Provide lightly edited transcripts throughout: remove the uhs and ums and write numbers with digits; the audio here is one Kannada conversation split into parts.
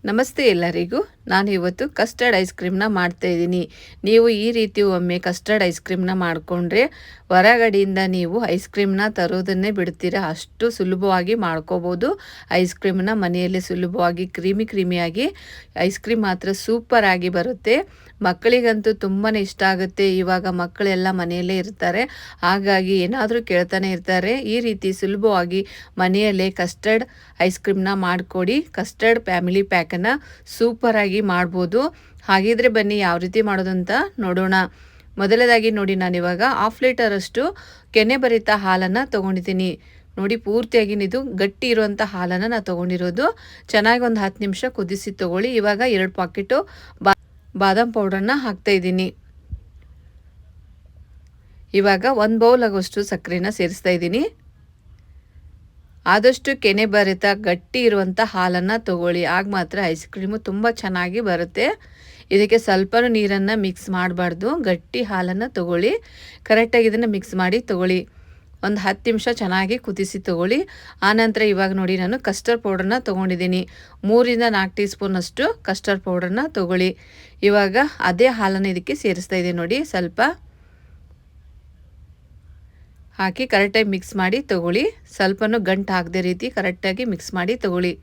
ನಮಸ್ತೆ ಎಲ್ಲರಿಗೂ. ನಾನು ಇವತ್ತು ಕಸ್ಟರ್ಡ್ ಐಸ್ ಕ್ರೀಮ್ನ ಮಾಡ್ತಾ ಇದ್ದೀನಿ. ನೀವು ಈ ರೀತಿ ಒಮ್ಮೆ ಕಸ್ಟರ್ಡ್ ಐಸ್ ಕ್ರೀಮ್ನ ಮಾಡಿಕೊಂಡ್ರೆ ಹೊರಗಡೆಯಿಂದ ನೀವು ಐಸ್ ಕ್ರೀಮ್ನ ತರೋದನ್ನೇ ಬಿಡ್ತೀರಾ. ಅಷ್ಟು ಸುಲಭವಾಗಿ ಮಾಡ್ಕೋಬೋದು. ಐಸ್ ಕ್ರೀಮ್ನ ಮನೆಯಲ್ಲೇ ಸುಲಭವಾಗಿ ಕ್ರೀಮಿಯಾಗಿ ಐಸ್ ಕ್ರೀಮ್ ಮಾತ್ರ ಸೂಪರ್ ಆಗಿ ಬರುತ್ತೆ. ಮಕ್ಕಳಿಗಂತೂ ತುಂಬಾ ಇಷ್ಟ ಆಗುತ್ತೆ. ಇವಾಗ ಮಕ್ಕಳೆಲ್ಲ ಮನೆಯಲ್ಲೇ ಇರ್ತಾರೆ, ಹಾಗಾಗಿ ಏನಾದರೂ ಕೇಳ್ತಾನೆ ಇರ್ತಾರೆ. ಈ ರೀತಿ ಸುಲಭವಾಗಿ ಮನೆಯಲ್ಲೇ ಕಸ್ಟರ್ಡ್ ಐಸ್ ಕ್ರೀಮ್ನ ಮಾಡಿಕೊಡಿ. ಕಸ್ಟರ್ಡ್ ಫ್ಯಾಮಿಲಿ ಪ್ಯಾಕನ್ನು ಸೂಪರಾಗಿ ಮಾಡ್ಬೋದು. ಹಾಗಿದ್ರೆ ಬನ್ನಿ ಯಾವ ರೀತಿ ಮಾಡೋದು ಅಂತ ನೋಡೋಣ. ಮೊದಲದಾಗಿ ನೋಡಿ, ನಾನಿವಾಗ 1/2 ಲೀಟರಷ್ಟು ಕೆನೆಭರಿತ ಹಾಲನ್ನು ತೊಗೊಂಡಿದ್ದೀನಿ. ನೋಡಿ, ಪೂರ್ತಿಯಾಗಿ ಇದು ಗಟ್ಟಿ ಇರುವಂಥ ಹಾಲನ್ನು ನಾನು ತೊಗೊಂಡಿರೋದು. ಚೆನ್ನಾಗಿ ಒಂದು 10 ನಿಮಿಷ ಕುದಿಸಿ ತೊಗೊಳ್ಳಿ. ಇವಾಗ 2 ಪಾಕೆಟು ಬಾದಾಮ್ ಪೌಡ್ರನ್ನ ಹಾಕ್ತಾಯಿದ್ದೀನಿ. ಇವಾಗ 1 ಬೌಲ್ ಆಗೋಷ್ಟು ಸಕ್ಕರೆನ ಸೇರಿಸ್ತಾ ಇದ್ದೀನಿ. ಆದಷ್ಟು ಕೆನೆಭರಿತ ಗಟ್ಟಿ ಇರುವಂಥ ಹಾಲನ್ನು ತೊಗೊಳ್ಳಿ, ಆಗ ಮಾತ್ರ ಐಸ್ ಕ್ರೀಮು ತುಂಬ ಚೆನ್ನಾಗಿ ಬರುತ್ತೆ. ಇದಕ್ಕೆ ಸ್ವಲ್ಪ ನೀರನ್ನು ಮಿಕ್ಸ್ ಮಾಡಬಾರ್ದು, ಗಟ್ಟಿ ಹಾಲನ್ನು ತೊಗೊಳ್ಳಿ. ಕರೆಕ್ಟಾಗಿ ಇದನ್ನು ಮಿಕ್ಸ್ ಮಾಡಿ ತೊಗೊಳ್ಳಿ. ಒಂದು 10 ನಿಮಿಷ ಚೆನ್ನಾಗಿ ಕುದಿಸಿ ತೊಗೊಳ್ಳಿ. ಆನಂತರ ಇವಾಗ ನೋಡಿ, ನಾನು ಕಸ್ಟರ್ಡ್ ಪೌಡ್ರನ್ನ ತೊಗೊಂಡಿದ್ದೀನಿ. 3 ರಿಂದ 4 ಟೀ ಸ್ಪೂನಷ್ಟು ಕಸ್ಟರ್ಡ್ ಪೌಡ್ರನ್ನ ತೊಗೊಳ್ಳಿ. ಇವಾಗ ಅದೇ ಹಾಲನ್ನು ಇದಕ್ಕೆ ಸೇರಿಸ್ತಾ ಇದ್ದೀನಿ. ನೋಡಿ, ಸ್ವಲ್ಪ ಹಾಕಿ ಕರೆಕ್ಟಾಗಿ ಮಿಕ್ಸ್ ಮಾಡಿ ತೊಗೊಳ್ಳಿ. ಸ್ವಲ್ಪನೂ ಗಂಟು ಹಾಕದೆ ರೀತಿ ಕರೆಕ್ಟಾಗಿ ಮಿಕ್ಸ್ ಮಾಡಿ ತೊಗೊಳ್ಳಿ.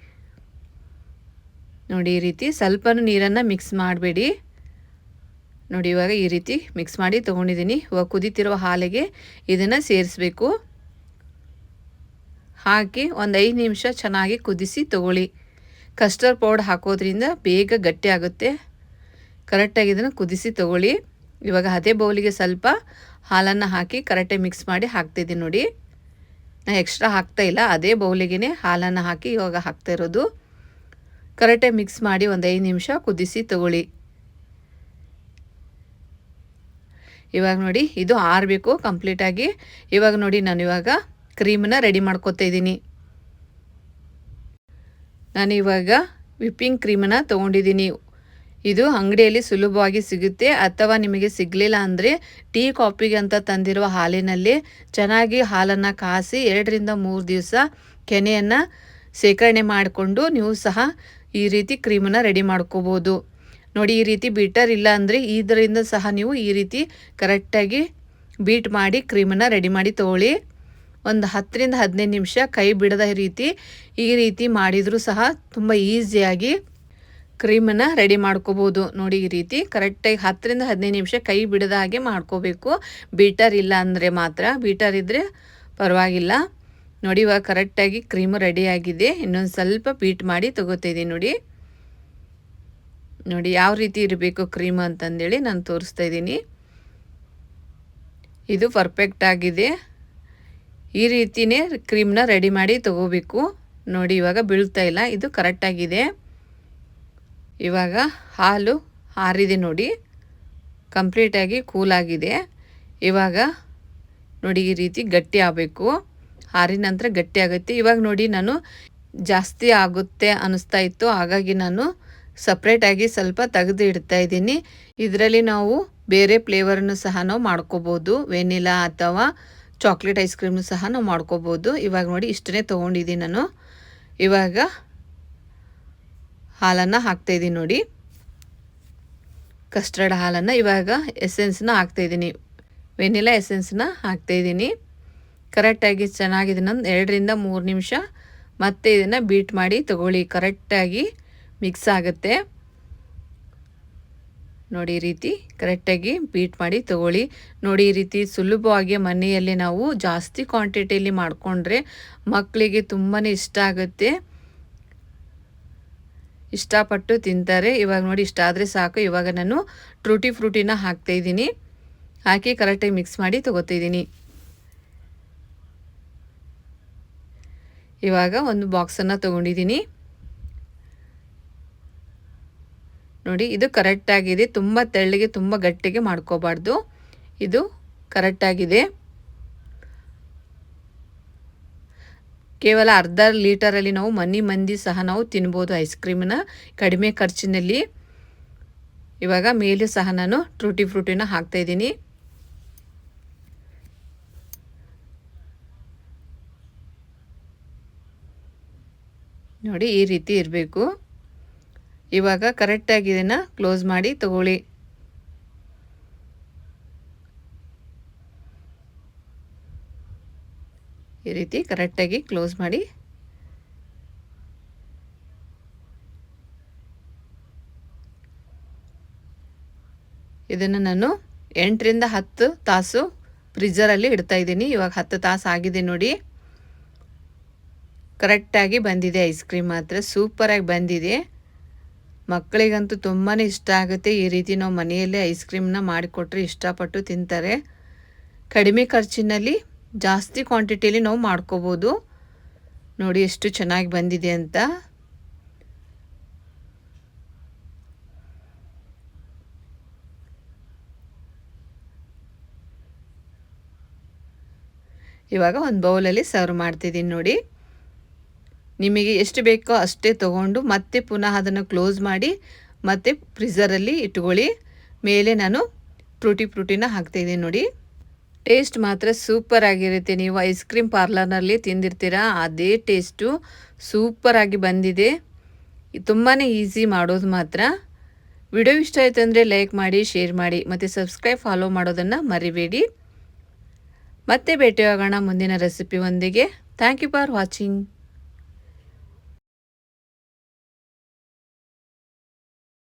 ನೋಡಿ, ಈ ರೀತಿ ಸ್ವಲ್ಪನೂ ನೀರನ್ನು ಮಿಕ್ಸ್ ಮಾಡಬೇಡಿ. ನೋಡಿ, ಇವಾಗ ಈ ರೀತಿ ಮಿಕ್ಸ್ ಮಾಡಿ ತೊಗೊಂಡಿದ್ದೀನಿ. ಇವಾಗ ಕುದೀತಿರುವ ಹಾಲಿಗೆ ಇದನ್ನು ಸೇರಿಸಬೇಕು. ಹಾಕಿ ಒಂದು 5 ನಿಮಿಷ ಚೆನ್ನಾಗಿ ಕುದಿಸಿ ತೊಗೊಳ್ಳಿ. ಕಸ್ಟರ್ಡ್ ಪೌಡರ್ ಹಾಕೋದ್ರಿಂದ ಬೇಗ ಗಟ್ಟಿ ಆಗುತ್ತೆ. ಕರೆಕ್ಟಾಗಿ ಇದನ್ನು ಕುದಿಸಿ ತೊಗೊಳ್ಳಿ. ಇವಾಗ ಅದೇ ಬೌಲಿಗೆ ಸ್ವಲ್ಪ ಹಾಲನ್ನು ಹಾಕಿ ಕರೆಕ್ಟಾಗಿ ಮಿಕ್ಸ್ ಮಾಡಿ ಹಾಕ್ತಿದ್ದೀನಿ. ನೋಡಿ, ನಾನು ಎಕ್ಸ್ಟ್ರಾ ಹಾಕ್ತಾಯಿಲ್ಲ, ಅದೇ ಬೌಲಿಗೆ ಹಾಲನ್ನು ಹಾಕಿ ಇವಾಗ ಹಾಕ್ತಾ ಇರೋದು. ಕರೆಕ್ಟಾಗಿ ಮಿಕ್ಸ್ ಮಾಡಿ ಒಂದು 5 ನಿಮಿಷ ಕುದಿಸಿ ತೊಗೊಳ್ಳಿ. ಇವಾಗ ನೋಡಿ, ಇದು ಆರಬೇಕು ಕಂಪ್ಲೀಟಾಗಿ. ಇವಾಗ ನೋಡಿ, ನಾನು ಇವಾಗ ಕ್ರೀಮನ್ನ ರೆಡಿ ಮಾಡ್ಕೊತಾ ಇದ್ದೀನಿ. ನಾನಿವಾಗ ವಿಪ್ಪಿಂಗ್ ಕ್ರೀಮನ್ನು ತೊಗೊಂಡಿದ್ದೀನಿ. ಇದು ಅಂಗಡಿಯಲ್ಲಿ ಸುಲಭವಾಗಿ ಸಿಗುತ್ತೆ, ಅಥವಾ ನಿಮಗೆ ಸಿಗಲಿಲ್ಲ ಅಂದರೆ ಟೀ ಕಾಫಿಗೆ ಅಂತ ತಂದಿರುವ ಹಾಲಿನಲ್ಲಿ ಚೆನ್ನಾಗಿ ಹಾಲನ್ನು ಕಾಸಿ 2 ರಿಂದ 3 ದಿವಸ ಕೆನೆಯನ್ನು ಶೇಖರಣೆ ಮಾಡಿಕೊಂಡು ನೀವು ಸಹ ಈ ರೀತಿ ಕ್ರೀಮನ್ನು ರೆಡಿ ಮಾಡ್ಕೋಬೋದು. ನೋಡಿ, ಈ ರೀತಿ ಬೀಟರ್ ಇಲ್ಲ ಅಂದರೆ ಇದರಿಂದ ಸಹ ನೀವು ಈ ರೀತಿ ಕರೆಕ್ಟಾಗಿ ಬೀಟ್ ಮಾಡಿ ಕ್ರೀಮನ್ನು ರೆಡಿ ಮಾಡಿ ತೊಗೊಳ್ಳಿ. ಒಂದು 10 ರಿಂದ 15 ನಿಮಿಷ ಕೈ ಬಿಡದ ಈ ರೀತಿ ಮಾಡಿದರೂ ಸಹ ತುಂಬ ಈಸಿಯಾಗಿ ಕ್ರೀಮನ್ನು ರೆಡಿ ಮಾಡ್ಕೋಬೋದು. ನೋಡಿ, ಈ ರೀತಿ ಕರೆಕ್ಟಾಗಿ 10 ರಿಂದ 15 ನಿಮಿಷ ಕೈ ಬಿಡದ ಹಾಗೆ ಮಾಡ್ಕೋಬೇಕು. ಬೀಟರ್ ಇಲ್ಲ ಅಂದರೆ ಮಾತ್ರ, ಬೀಟರ್ ಇದ್ದರೆ ಪರವಾಗಿಲ್ಲ. ನೋಡಿ, ಇವಾಗ ಕರೆಕ್ಟಾಗಿ ಕ್ರೀಮು ರೆಡಿಯಾಗಿದೆ. ಇನ್ನೊಂದು ಸ್ವಲ್ಪ ಬೀಟ್ ಮಾಡಿ ತೊಗೋತಿದ್ದೀನಿ. ನೋಡಿ ಯಾವ ರೀತಿ ಇರಬೇಕು ಕ್ರೀಮ್ ಅಂತಂದೇಳಿ ನಾನು ತೋರಿಸ್ತಾ ಇದ್ದೀನಿ. ಇದು ಪರ್ಫೆಕ್ಟ್ ಆಗಿದೆ. ಈ ರೀತಿಯೇ ಕ್ರೀಮ್ನ ರೆಡಿ ಮಾಡಿ ತೊಗೋಬೇಕು. ನೋಡಿ, ಇವಾಗ ಬೀಳ್ತಾ ಇಲ್ಲ, ಇದು ಕರೆಕ್ಟಾಗಿದೆ. ಇವಾಗ ಹಾಲು ಆರಿದೆ. ನೋಡಿ, ಕಂಪ್ಲೀಟಾಗಿ ಕೂಲಾಗಿದೆ. ಇವಾಗ ನೋಡಿ, ಈ ರೀತಿ ಗಟ್ಟಿ ಆಗಬೇಕು. ಆರಿದ ನಂತರ ಗಟ್ಟಿ ಆಗುತ್ತೆ. ಇವಾಗ ನೋಡಿ, ನಾನು ಜಾಸ್ತಿ ಆಗುತ್ತೆ ಅನ್ನಿಸ್ತಾ ಇತ್ತು, ಹಾಗಾಗಿ ನಾನು ಸಪ್ರೇಟಾಗಿ ಸ್ವಲ್ಪ ತೆಗೆದು ಇಡ್ತಾ ಇದ್ದೀನಿ. ಇದರಲ್ಲಿ ನಾವು ಬೇರೆ ಫ್ಲೇವರನ್ನು ಸಹ ನಾವು ಮಾಡ್ಕೋಬೋದು. ವೆನಿಲಾ ಅಥವಾ ಚಾಕ್ಲೇಟ್ ಐಸ್ ಕ್ರೀಮ್ನು ಸಹ ನಾವು ಮಾಡ್ಕೋಬೋದು. ಇವಾಗ ನೋಡಿ, ಇಷ್ಟನ್ನೇ ತೊಗೊಂಡಿದ್ದೀನಿ ನಾನು. ಇವಾಗ ಹಾಲನ್ನು ಹಾಕ್ತಾಯಿದ್ದೀನಿ. ನೋಡಿ, ಕಸ್ಟರ್ಡ್ ಹಾಲನ್ನು ಇವಾಗ ಎಸೆನ್ಸ್ನ ಹಾಕ್ತಾಯಿದ್ದೀನಿ. ವೆನಿಲಾ ಎಸೆನ್ಸ್ನ ಹಾಕ್ತಾಯಿದ್ದೀನಿ. ಕರೆಕ್ಟಾಗಿ ಚೆನ್ನಾಗಿ ಇದನ್ನು 2 ರಿಂದ 3 ನಿಮಿಷ ಮತ್ತೆ ಇದನ್ನು ಬೀಟ್ ಮಾಡಿ ತೊಗೊಳ್ಳಿ. ಕರೆಕ್ಟಾಗಿ ಮಿಕ್ಸ್ ಆಗುತ್ತೆ. ನೋಡಿ, ಈ ರೀತಿ ಕರೆಕ್ಟಾಗಿ ಬೀಟ್ ಮಾಡಿ ತೊಗೊಳ್ಳಿ. ನೋಡಿ, ಈ ರೀತಿ ಸುಲಭವಾಗಿ ಮನೆಯಲ್ಲಿ ನಾವು ಜಾಸ್ತಿ ಕ್ವಾಂಟಿಟಿಯಲ್ಲಿ ಮಾಡಿಕೊಂಡ್ರೆ ಮಕ್ಕಳಿಗೆ ತುಂಬಾ ಇಷ್ಟ ಆಗುತ್ತೆ, ಇಷ್ಟಪಟ್ಟು ತಿಂತಾರೆ. ಇವಾಗ ನೋಡಿ, ಇಷ್ಟ ಆದರೆ ಸಾಕು. ಇವಾಗ ನಾನು ಟ್ರೂಟಿ ಫ್ರೂಟಿನ ಹಾಕ್ತಾಯಿದ್ದೀನಿ. ಹಾಕಿ ಕರೆಕ್ಟಾಗಿ ಮಿಕ್ಸ್ ಮಾಡಿ ತೊಗೋತಿದ್ದೀನಿ. ಇವಾಗ ಒಂದು ಬಾಕ್ಸನ್ನು ತೊಗೊಂಡಿದ್ದೀನಿ. ನೋಡಿ, ಇದು ಕರೆಕ್ಟಾಗಿದೆ. ತುಂಬ ತೆಳ್ಳಗೆ ತುಂಬ ಗಟ್ಟಿಗೆ ಮಾಡ್ಕೋಬಾರ್ದು. ಇದು ಕರೆಕ್ಟಾಗಿದೆ. ಕೇವಲ ಅರ್ಧ ಲೀಟರಲ್ಲಿ ನಾವು ಮಂದಿ ಸಹ ನಾವು ತಿನ್ಬೋದು ಐಸ್ ಕ್ರೀಮನ್ನ ಕಡಿಮೆ ಖರ್ಚಿನಲ್ಲಿ. ಇವಾಗ ಮೇಲೆ ಸಹ ನಾನು ಟ್ರೂಟಿ ಫ್ರೂಟಿನ ಹಾಕ್ತಾಯಿದ್ದೀನಿ. ನೋಡಿ, ಈ ರೀತಿ ಇರಬೇಕು. ಇವಾಗ ಕರೆಕ್ಟಾಗಿ ಇದನ್ನು ಕ್ಲೋಸ್ ಮಾಡಿ ತಗೊಳ್ಳಿ. ಈ ರೀತಿ ಕರೆಕ್ಟಾಗಿ ಕ್ಲೋಸ್ ಮಾಡಿ ಇದನ್ನು ನಾನು 8ರಿಂದ 10 ತಾಸು ಫ್ರಿಜ್ಜರಲ್ಲಿ ಇಡ್ತಾ ಇದ್ದೀನಿ. ಇವಾಗ 10 ತಾಸು ಆಗಿದೆ ನೋಡಿ. ಕರೆಕ್ಟಾಗಿ ಬಂದಿದೆ ಐಸ್ ಕ್ರೀಮ್ ಮಾತ್ರ ಸೂಪರಾಗಿ ಬಂದಿದೆ. ಮಕ್ಕಳಿಗಂತೂ ತುಂಬಾ ಇಷ್ಟ ಆಗುತ್ತೆ. ಈ ರೀತಿ ನಾವು ಮನೆಯಲ್ಲೇ ಐಸ್ ಕ್ರೀಮ್ನ ಮಾಡಿಕೊಟ್ರೆ ಇಷ್ಟಪಟ್ಟು ತಿಂತಾರೆ. ಕಡಿಮೆ ಖರ್ಚಿನಲ್ಲಿ ಜಾಸ್ತಿ ಕ್ವಾಂಟಿಟಿಯಲ್ಲಿ ನಾವು ಮಾಡ್ಕೋಬೋದು. ನೋಡಿ ಎಷ್ಟು ಚೆನ್ನಾಗಿ ಬಂದಿದೆ ಅಂತ. ಇವಾಗ ಒಂದು ಬೌಲಲ್ಲಿ ಸರ್ವ್ ಮಾಡ್ತಿದ್ದೀನಿ ನೋಡಿ. ನಿಮಗೆ ಎಷ್ಟು ಬೇಕೋ ಅಷ್ಟೇ ತೊಗೊಂಡು ಮತ್ತೆ ಪುನಃ ಅದನ್ನು ಕ್ಲೋಸ್ ಮಾಡಿ ಮತ್ತೆ ಫ್ರೀಝರಲ್ಲಿ ಇಟ್ಕೊಳ್ಳಿ. ಮೇಲೆ ನಾನು ಫ್ರೂಟಿನ ಹಾಕ್ತಾಯಿದ್ದೀನಿ ನೋಡಿ. ಟೇಸ್ಟ್ ಮಾತ್ರ ಸೂಪರ್ ಆಗಿರುತ್ತೆ. ನೀವು ಐಸ್ ಕ್ರೀಮ್ ಪಾರ್ಲರ್ನಲ್ಲಿ ತಿಂದಿರ್ತೀರಾ ಅದೇ ಟೇಸ್ಟು ಸೂಪರಾಗಿ ಬಂದಿದೆ. ತುಂಬಾ ಈಸಿ ಮಾಡೋದು ಮಾತ್ರ. ವಿಡಿಯೋ ಇಷ್ಟ ಆಯಿತು ಅಂದರೆ ಲೈಕ್ ಮಾಡಿ, ಶೇರ್ ಮಾಡಿ ಮತ್ತು ಸಬ್ಸ್ಕ್ರೈಬ್ ಫಾಲೋ ಮಾಡೋದನ್ನು ಮರಿಬೇಡಿ. ಮತ್ತೆ ಭೇಟಿಯಾಗೋಣ ಮುಂದಿನ ರೆಸಿಪಿ ಒಂದಿಗೆ. Thank you for watching.